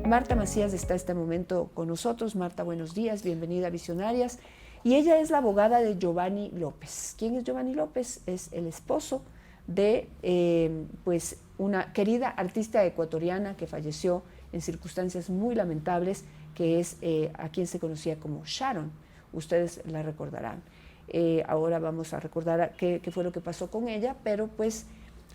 Marta Macías está en este momento con nosotros. Marta, buenos días, bienvenida a Visionarias. Y ella es la abogada de Giovanni López. ¿Quién es Giovanni López? Es el esposo de pues una querida artista ecuatoriana que falleció en circunstancias muy lamentables, que es a quien se conocía como Sharon. Ustedes la recordarán. Ahora vamos a recordar qué fue lo que pasó con ella, pero pues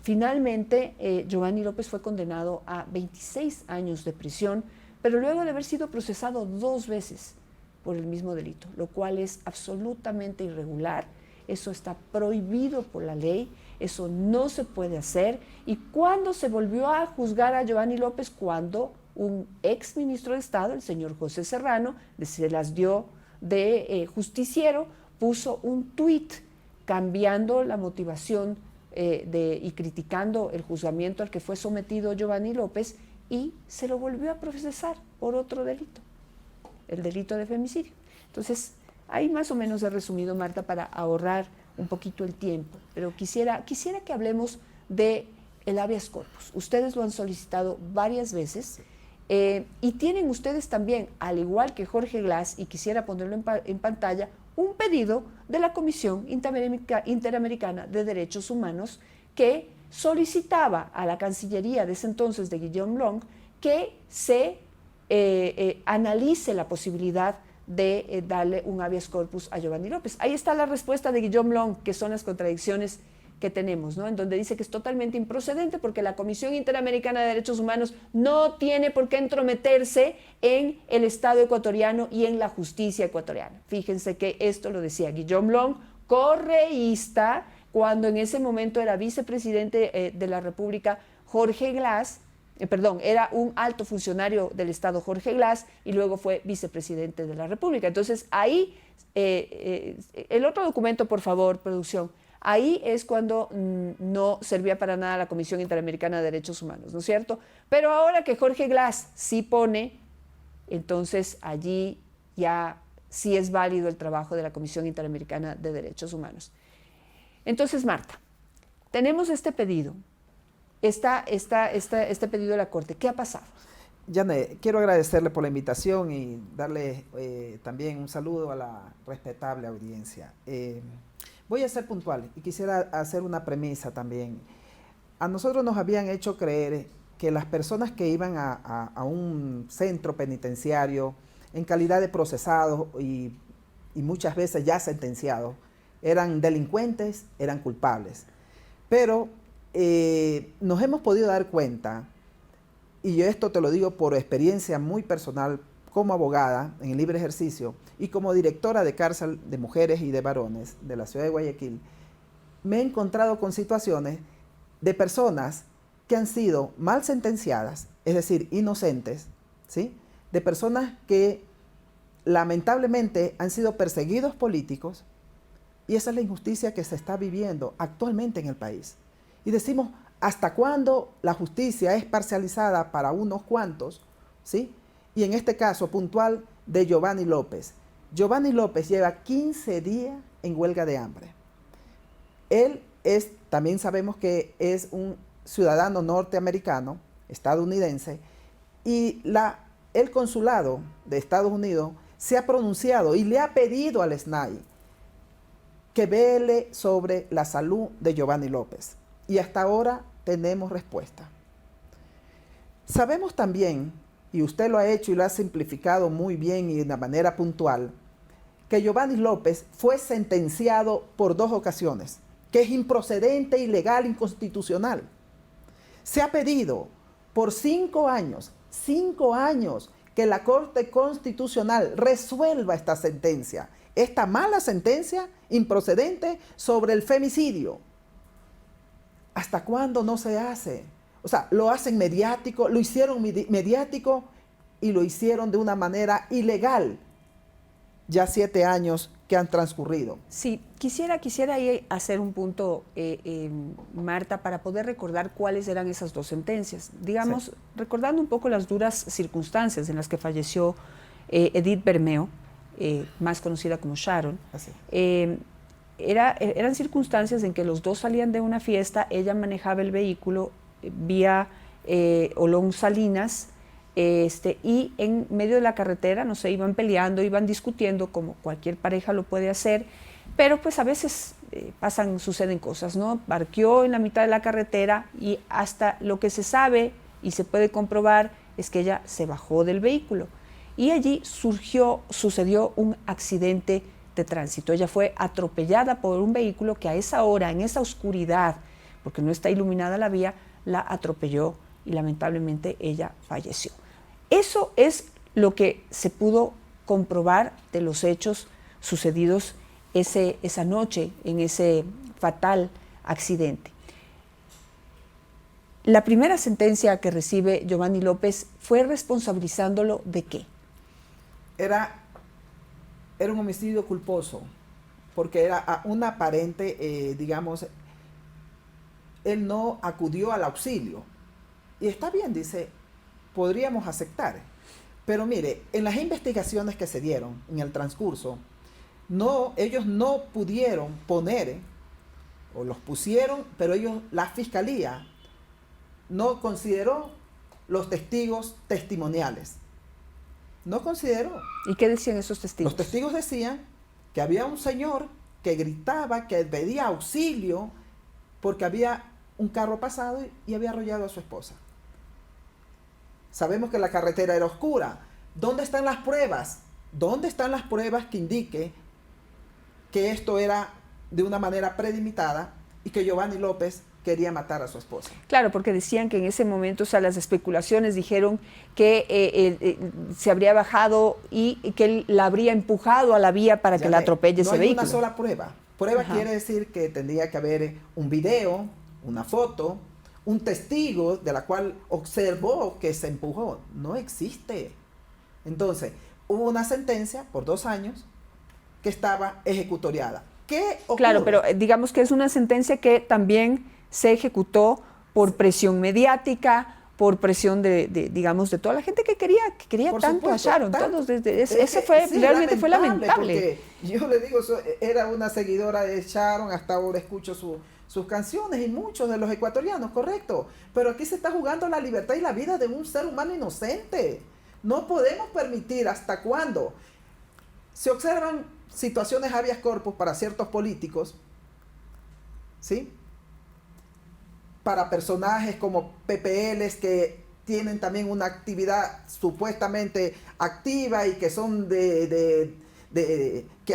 finalmente Giovanni López fue condenado a 26 años de prisión, pero luego de haber sido procesado 2 veces por el mismo delito, lo cual es absolutamente irregular. Eso está prohibido por la ley, eso no se puede hacer. ¿Y cuándo se volvió a juzgar a Giovanni López? Cuando un ex ministro de Estado, el señor José Serrano, se las dio de justiciero, puso un tuit cambiando la motivación y criticando el juzgamiento al que fue sometido Giovanni López, y se lo volvió a procesar por otro delito, el delito de femicidio. Entonces, ahí más o menos he resumido, Marta, para ahorrar un poquito el tiempo, pero quisiera que hablemos de el habeas corpus. Ustedes lo han solicitado varias veces y tienen ustedes también, al igual que Jorge Glass, y quisiera ponerlo en pantalla, un pedido de la Comisión Interamericana de Derechos Humanos que solicitaba a la Cancillería de ese entonces de Guillaume Long que se analice la posibilidad de darle un habeas corpus a Giovanni López. Ahí está la respuesta de Guillaume Long, que son las contradicciones que tenemos, ¿no? En donde dice que es totalmente improcedente porque la Comisión Interamericana de Derechos Humanos no tiene por qué entrometerse en el Estado ecuatoriano y en la justicia ecuatoriana. Fíjense que esto lo decía Guillaume Long, correísta, cuando en ese momento era vicepresidente de la República Jorge Glass, era un alto funcionario del Estado Jorge Glass y luego fue vicepresidente de la República. Entonces ahí, el otro documento, por favor, producción. Ahí es cuando no servía para nada la Comisión Interamericana de Derechos Humanos, ¿no es cierto? Pero ahora que Jorge Glass sí pone, entonces allí ya sí es válido el trabajo de la Comisión Interamericana de Derechos Humanos. Entonces, Marta, tenemos este pedido, este pedido de la Corte. ¿Qué ha pasado? Yane, quiero agradecerle por la invitación y darle también un saludo a la respetable audiencia. Voy a ser puntual y quisiera hacer una premisa también. A nosotros nos habían hecho creer que las personas que iban a un centro penitenciario en calidad de procesados y muchas veces ya sentenciados eran delincuentes, eran culpables. Pero nos hemos podido dar cuenta, y yo esto te lo digo por experiencia muy personal como abogada en el libre ejercicio y como directora de cárcel de mujeres y de varones de la ciudad de Guayaquil, me he encontrado con situaciones de personas que han sido mal sentenciadas, es decir, inocentes, ¿sí? De personas que lamentablemente han sido perseguidos políticos, y esa es la injusticia que se está viviendo actualmente en el país. Y decimos, ¿hasta cuándo la justicia es parcializada para unos cuantos? ¿Sí? Y en este caso puntual de Giovanni López. Giovanni López lleva 15 días en huelga de hambre. Él también sabemos que es un ciudadano norteamericano, estadounidense, y el consulado de Estados Unidos se ha pronunciado y le ha pedido al SNAI que vele sobre la salud de Giovanni López. Y hasta ahora tenemos respuesta. Sabemos también, y usted lo ha hecho y lo ha simplificado muy bien y de una manera puntual, que Giovanni López fue sentenciado por 2 ocasiones, que es improcedente, ilegal, inconstitucional. Se ha pedido por 5 años, que la Corte Constitucional resuelva esta sentencia, esta mala sentencia improcedente sobre el femicidio. ¿Hasta cuándo no se hace? O sea, lo hacen mediático, lo hicieron mediático y lo hicieron de una manera ilegal. Ya 7 años que han transcurrido. Sí, quisiera ahí hacer un punto, Marta, para poder recordar cuáles eran esas 2 sentencias. Digamos, sí, recordando un poco las duras circunstancias en las que falleció Edith Bermeo, más conocida como Sharon. Eran circunstancias en que los 2 salían de una fiesta, ella manejaba el vehículo vía Olón Salinas, y en medio de la carretera, no sé, iban peleando, iban discutiendo, como cualquier pareja lo puede hacer, pero pues a veces suceden cosas, ¿no? Parqueó en la mitad de la carretera y hasta lo que se sabe y se puede comprobar es que ella se bajó del vehículo y allí sucedió un accidente de tránsito. Ella fue atropellada por un vehículo que a esa hora, en esa oscuridad, porque no está iluminada la vía, la atropelló y lamentablemente ella falleció. Eso es lo que se pudo comprobar de los hechos sucedidos esa noche en ese fatal accidente. La primera sentencia que recibe Giovanni López fue responsabilizándolo ¿de qué? Era un homicidio culposo, porque era un aparente, digamos, él no acudió al auxilio. Y está bien, dice, podríamos aceptar. Pero mire, en las investigaciones que se dieron en el transcurso, ellos no pudieron poner, o los pusieron, pero la fiscalía no consideró los testigos testimoniales. No consideró. ¿Y qué decían esos testigos? Los testigos decían que había un señor que gritaba, que pedía auxilio, porque había un carro pasado y había arrollado a su esposa. Sabemos que la carretera era oscura. ¿Dónde están las pruebas? ¿Dónde están las pruebas que indiquen que esto era de una manera premeditada y que Giovanni López quería matar a su esposa? Claro, porque decían que en ese momento, o sea, las especulaciones dijeron que se habría bajado y que él la habría empujado a la vía para que la atropelle ese vehículo. No hay una sola prueba. Prueba quiere decir que tendría que haber un video, una foto, un testigo de la cual observó que se empujó. No existe. Entonces, hubo una sentencia por 2 años que estaba ejecutoriada. ¿Qué ocurre? Claro, pero digamos que es una sentencia que también se ejecutó por presión mediática, por presión digamos, de toda la gente que quería por tanto supuesto, a Sharon. Todos ese fue, sí, realmente fue lamentable. Yo le digo, era una seguidora de Sharon, hasta ahora escucho sus canciones y muchos de los ecuatorianos, correcto. Pero aquí se está jugando la libertad y la vida de un ser humano inocente. No podemos permitir hasta cuándo se observan situaciones habeas corpus para ciertos políticos, ¿sí? Para personajes como PPLs que tienen también una actividad supuestamente activa y que son que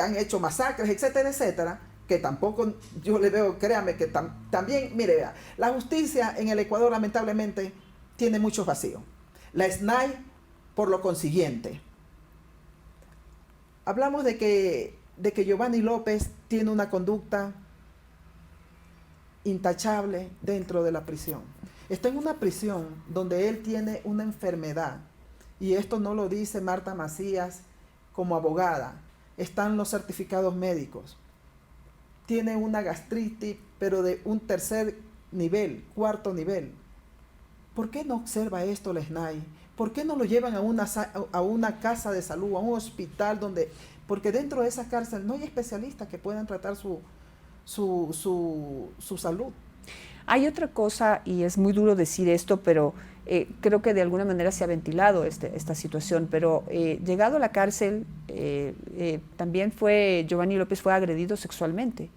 han hecho masacres, etcétera, etcétera, que tampoco yo le veo, créame, que también, mire, vea, la justicia en el Ecuador lamentablemente tiene muchos vacíos. La SNAI, por lo consiguiente, hablamos de que Giovanni López tiene una conducta intachable dentro de la prisión. Está en una prisión donde él tiene una enfermedad, y esto no lo dice Marta Macías como abogada, están los certificados médicos. Tiene una gastritis, pero de un 3er nivel, 4º nivel. ¿Por qué no observa esto la SNAI? ¿Por qué no lo llevan a una casa de salud, a un hospital donde... Porque dentro de esa cárcel no hay especialistas que puedan tratar su salud. Hay otra cosa, y es muy duro decir esto, pero creo que de alguna manera se ha ventilado esta situación, pero llegado a la cárcel, también Giovanni López fue agredido sexualmente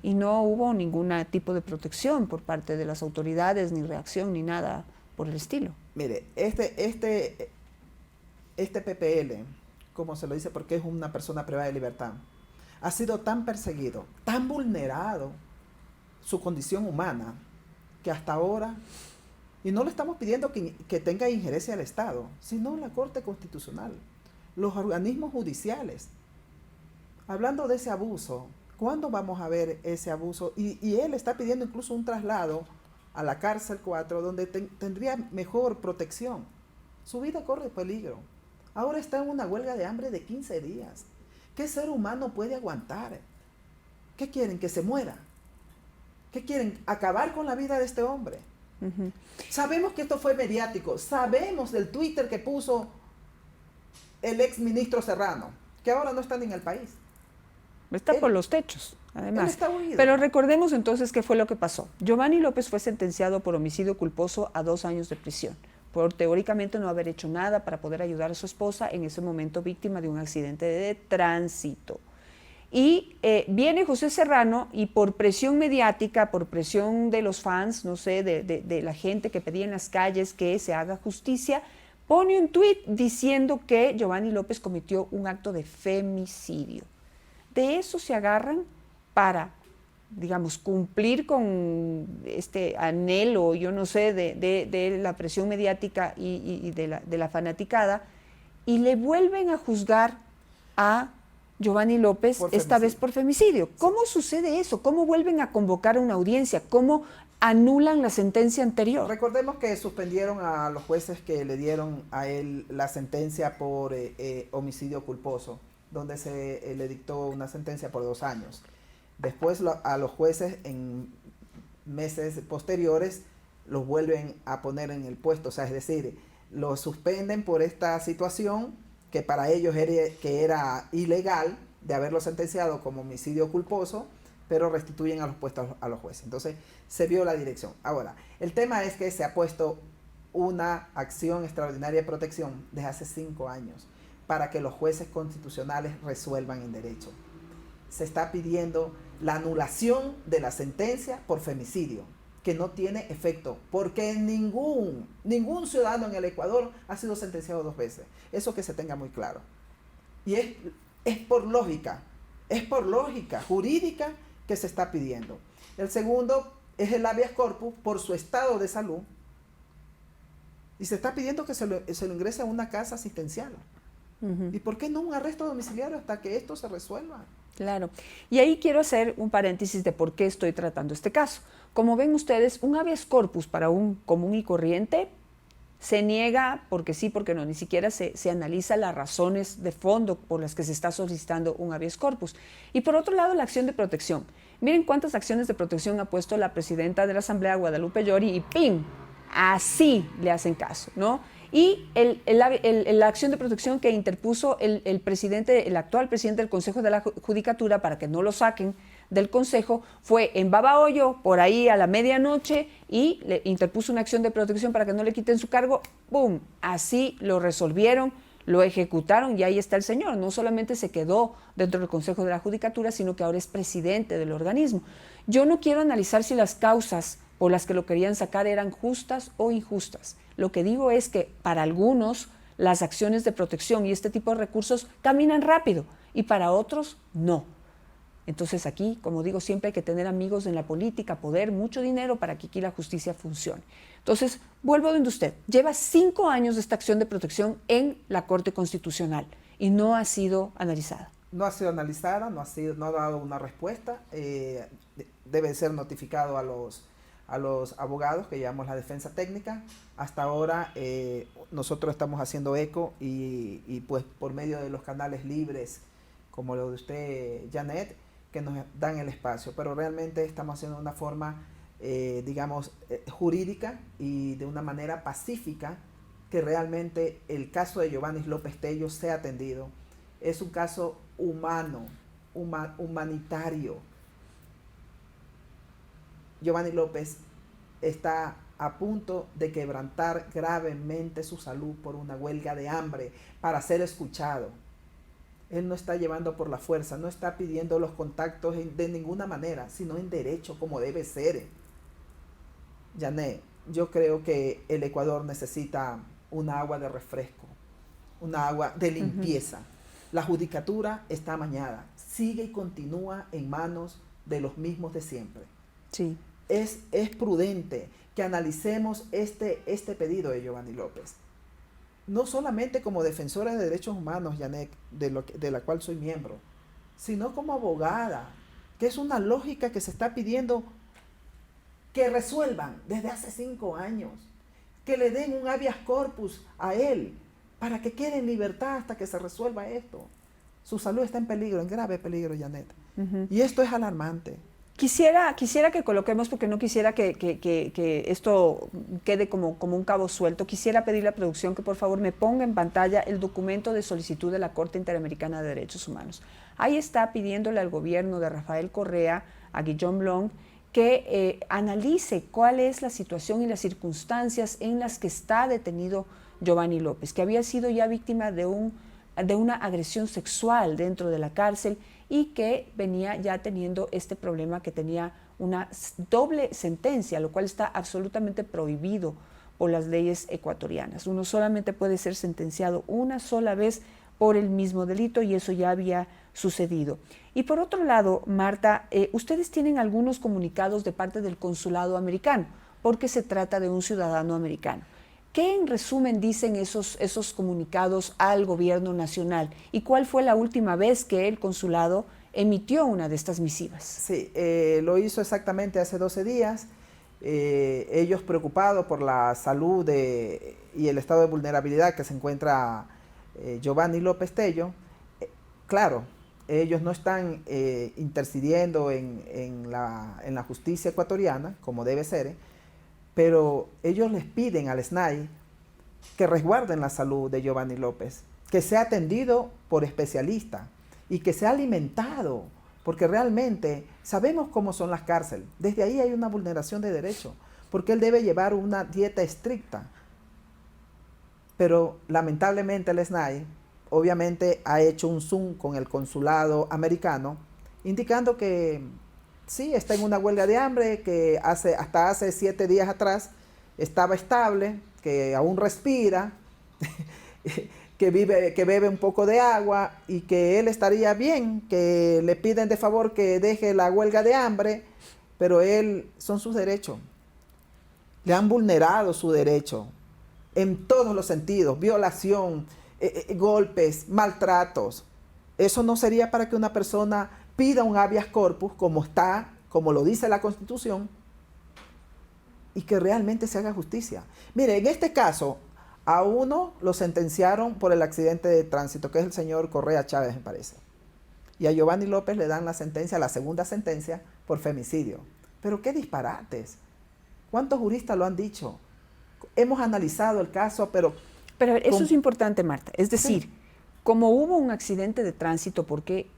y no hubo ningún tipo de protección por parte de las autoridades, ni reacción, ni nada por el estilo. Mire, este PPL, como se lo dice porque es una persona privada de libertad, ha sido tan perseguido, tan vulnerado su condición humana, que hasta ahora, y no le estamos pidiendo que tenga injerencia del Estado, sino la Corte Constitucional, los organismos judiciales. Hablando de ese abuso, ¿cuándo vamos a ver ese abuso? Y él está pidiendo incluso un traslado a la cárcel 4, donde tendría mejor protección. Su vida corre peligro. Ahora está en una huelga de hambre de 15 días. ¿Qué ser humano puede aguantar? ¿Qué quieren? ¿Que se muera? ¿Qué quieren? Acabar con la vida de este hombre. Uh-huh. Sabemos que esto fue mediático. Sabemos del Twitter que puso el ex ministro Serrano, que ahora no está ni en el país. Está por los techos, además. Pero recordemos entonces qué fue lo que pasó. Giovanni López fue sentenciado por homicidio culposo a 2 años de prisión. por teóricamente no haber hecho nada para poder ayudar a su esposa en ese momento víctima de un accidente de tránsito. Y viene José Serrano y por presión mediática, por presión de los fans, no sé, de la gente que pedía en las calles que se haga justicia, pone un tuit diciendo que Giovanni López cometió un acto de femicidio. De eso se agarran para, digamos, cumplir con este anhelo, yo no sé, de la presión mediática y de la fanaticada, y le vuelven a juzgar a Giovanni López, esta vez por femicidio. ¿Cómo sucede eso? ¿Cómo vuelven a convocar a una audiencia? ¿Cómo anulan la sentencia anterior? Recordemos que suspendieron a los jueces que le dieron a él la sentencia por homicidio culposo, donde se le dictó una sentencia por 2 años. Después a los jueces en meses posteriores los vuelven a poner en el puesto, o sea, es decir, los suspenden por esta situación que para ellos era ilegal de haberlo sentenciado como homicidio culposo, pero restituyen a los puestos a los jueces. Entonces, se vio la dirección. Ahora, el tema es que se ha puesto una acción extraordinaria de protección desde hace 5 años para que los jueces constitucionales resuelvan en derecho. Se está pidiendo la anulación de la sentencia por femicidio, que no tiene efecto, porque ningún ciudadano en el Ecuador ha sido sentenciado 2 veces. Eso que se tenga muy claro. Y es por lógica jurídica que se está pidiendo. El segundo es el habeas corpus por su estado de salud, y se está pidiendo que se lo ingrese a una casa asistencial. ¿Y por qué no un arresto domiciliario hasta que esto se resuelva? Claro. Y ahí quiero hacer un paréntesis de por qué estoy tratando este caso. Como ven ustedes, un habeas corpus para un común y corriente se niega porque sí, porque no, ni siquiera se analiza las razones de fondo por las que se está solicitando un habeas corpus. Y por otro lado, la acción de protección. Miren cuántas acciones de protección ha puesto la presidenta de la Asamblea, Guadalupe Llori, y ¡pim! Así le hacen caso, ¿no? Y la acción de protección que interpuso el actual presidente del Consejo de la Judicatura para que no lo saquen del Consejo fue en Babahoyo, por ahí a la medianoche, y le interpuso una acción de protección para que no le quiten su cargo. ¡Bum! Así lo resolvieron, lo ejecutaron y ahí está el señor. No solamente se quedó dentro del Consejo de la Judicatura, sino que ahora es presidente del organismo. Yo no quiero analizar si las causas por las que lo querían sacar eran justas o injustas. Lo que digo es que para algunos las acciones de protección y este tipo de recursos caminan rápido y para otros no. Entonces aquí, como digo, siempre hay que tener amigos en la política, poder, mucho dinero para que aquí la justicia funcione. Entonces, vuelvo donde usted. Lleva 5 años de esta acción de protección en la Corte Constitucional y no ha sido analizada. No ha sido analizada, no ha dado una respuesta. Debe ser notificado a los abogados que llevamos la defensa técnica. Hasta ahora nosotros estamos haciendo eco y pues por medio de los canales libres como lo de usted, Janet, que nos dan el espacio, pero realmente estamos haciendo de una forma, jurídica y de una manera pacífica, que realmente el caso de Giovanni López Tello sea atendido. Es un caso humano, humanitario. Giovanni López está a punto de quebrantar gravemente su salud por una huelga de hambre para ser escuchado. Él no está llevando por la fuerza, no está pidiendo los contactos de ninguna manera, sino en derecho, como debe ser. Janet, yo creo que el Ecuador necesita una agua de refresco, una agua de limpieza. La judicatura está amañada, sigue y continúa en manos de los mismos de siempre. Sí. Es prudente que analicemos este pedido de Giovanni López. No solamente como defensora de derechos humanos, Janet, de la cual soy miembro, sino como abogada, que es una lógica que se está pidiendo que resuelvan desde hace 5 años, que le den un habeas corpus a él para que quede en libertad hasta que se resuelva esto. Su salud está en peligro, en grave peligro, Janet. Y esto es alarmante. Quisiera que coloquemos, porque no quisiera que esto quede como un cabo suelto, quisiera pedirle a la producción que por favor me ponga en pantalla el documento de solicitud de la Corte Interamericana de Derechos Humanos. Ahí está pidiéndole al gobierno de Rafael Correa, a Guillaume Blanc, que analice cuál es la situación y las circunstancias en las que está detenido Giovanni López, que había sido ya víctima de una agresión sexual dentro de la cárcel y que venía ya teniendo este problema, que tenía una doble sentencia, lo cual está absolutamente prohibido por las leyes ecuatorianas. Uno solamente puede ser sentenciado una sola vez por el mismo delito, y eso ya había sucedido. Y por otro lado, Marta, ustedes tienen algunos comunicados de parte del consulado americano, porque se trata de un ciudadano americano. ¿Qué en resumen dicen esos comunicados al gobierno nacional? ¿Y cuál fue la última vez que el consulado emitió una de estas misivas? Sí, lo hizo exactamente hace 12 días. Ellos preocupados por la salud y el estado de vulnerabilidad que se encuentra Giovanni López Tello. Claro, ellos no están intercediendo en la justicia ecuatoriana, como debe ser, pero ellos les piden al SNAI que resguarden la salud de Giovanni López, que sea atendido por especialistas y que sea alimentado, porque realmente sabemos cómo son las cárceles. Desde ahí hay una vulneración de derechos, porque él debe llevar una dieta estricta. Pero lamentablemente el SNAI obviamente ha hecho un Zoom con el consulado americano, indicando que sí, está en una huelga de hambre, que hasta hace 7 días atrás estaba estable, que aún respira, que bebe un poco de agua y que él estaría bien, que le piden de favor que deje la huelga de hambre, pero son sus derechos. Le han vulnerado su derecho en todos los sentidos: violación, golpes, maltratos. Eso no sería para que una persona pida un habeas corpus como lo dice la Constitución, y que realmente se haga justicia. Mire, en este caso, a uno lo sentenciaron por el accidente de tránsito, que es el señor Correa Chávez, me parece. Y a Giovanni López le dan la segunda sentencia, por femicidio. Pero qué disparates. ¿Cuántos juristas lo han dicho? Hemos analizado el caso, pero eso es importante, Marta. Es decir, sí, como hubo un accidente de tránsito porque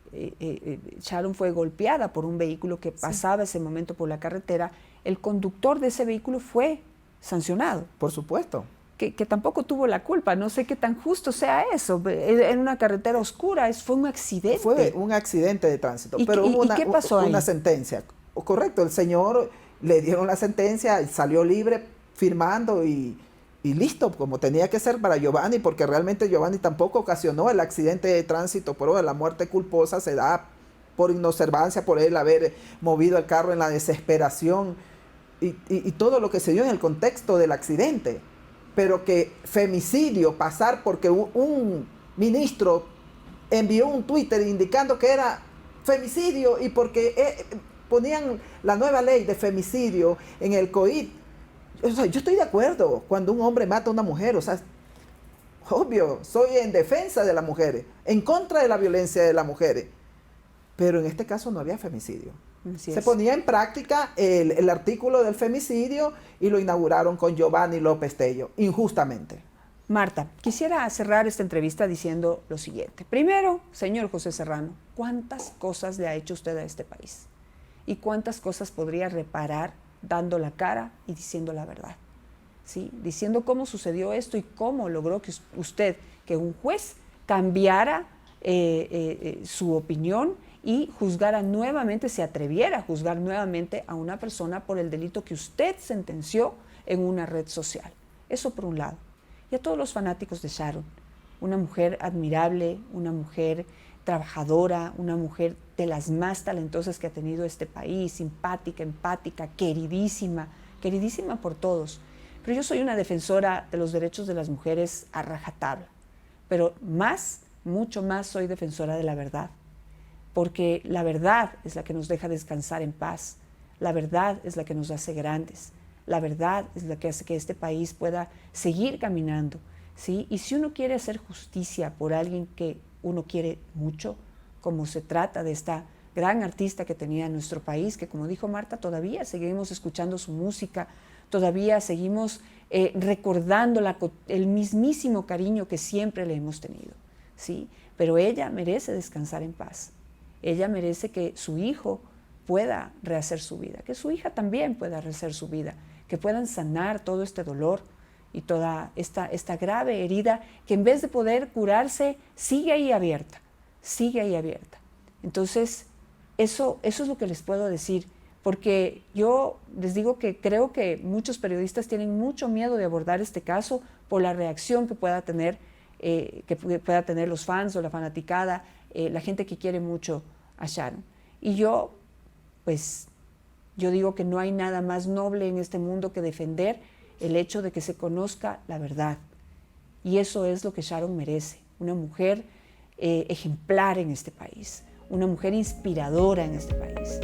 Sharon fue golpeada por un vehículo que pasaba ese momento por la carretera, el conductor de ese vehículo fue sancionado. Por supuesto. Que tampoco tuvo la culpa. No sé qué tan justo sea eso. En una carretera oscura, fue un accidente. Fue un accidente de tránsito, pero hubo ¿qué pasó una ahí? sentencia. Correcto, el señor le dieron la sentencia, salió libre firmando y listo, como tenía que ser para Giovanni, porque realmente Giovanni tampoco ocasionó el accidente de tránsito, pero la muerte culposa se da por inobservancia, por él haber movido el carro en la desesperación y todo lo que se dio en el contexto del accidente. Pero que femicidio, pasar porque un ministro envió un Twitter indicando que era femicidio y porque ponían la nueva ley de femicidio en el COIT. O sea, yo estoy de acuerdo cuando un hombre mata a una mujer, o sea, obvio, soy en defensa de las mujeres, en contra de la violencia de las mujeres, pero en este caso no había femicidio. Se ponía en práctica el artículo del femicidio y lo inauguraron con Giovanni López Tello, injustamente. Marta, quisiera cerrar esta entrevista diciendo lo siguiente. Primero, señor José Serrano, ¿cuántas cosas le ha hecho usted a este país? ¿Y cuántas cosas podría reparar dando la cara y diciendo la verdad? ¿Sí? Diciendo cómo sucedió esto y cómo logró que usted, que un juez cambiara su opinión y juzgara nuevamente, se atreviera a juzgar nuevamente a una persona por el delito que usted sentenció en una red social. Eso por un lado. Y a todos los fanáticos de Sharon, una mujer admirable, una mujer trabajadora, una mujer de las más talentosas que ha tenido este país, simpática, empática, queridísima por todos. Pero yo soy una defensora de los derechos de las mujeres a rajatabla, pero mucho más soy defensora de la verdad, porque la verdad es la que nos deja descansar en paz, la verdad es la que nos hace grandes, la verdad es la que hace que este país pueda seguir caminando, ¿sí? Y si uno quiere hacer justicia por alguien que uno quiere mucho, como se trata de esta gran artista que tenía en nuestro país, que como dijo Marta, todavía seguimos escuchando su música, todavía seguimos recordando el mismísimo cariño que siempre le hemos tenido, ¿sí? Pero ella merece descansar en paz. Ella merece que su hijo pueda rehacer su vida, que su hija también pueda rehacer su vida, que puedan sanar todo este dolor y toda esta grave herida que en vez de poder curarse, sigue ahí abierta, sigue ahí abierta. Entonces, eso es lo que les puedo decir, porque yo les digo que creo que muchos periodistas tienen mucho miedo de abordar este caso por la reacción que pueda tener los fans o la fanaticada, la gente que quiere mucho a Sharon. Y yo digo que no hay nada más noble en este mundo que defender el hecho de que se conozca la verdad. Y eso es lo que Sharon merece, una mujer ejemplar en este país, una mujer inspiradora en este país.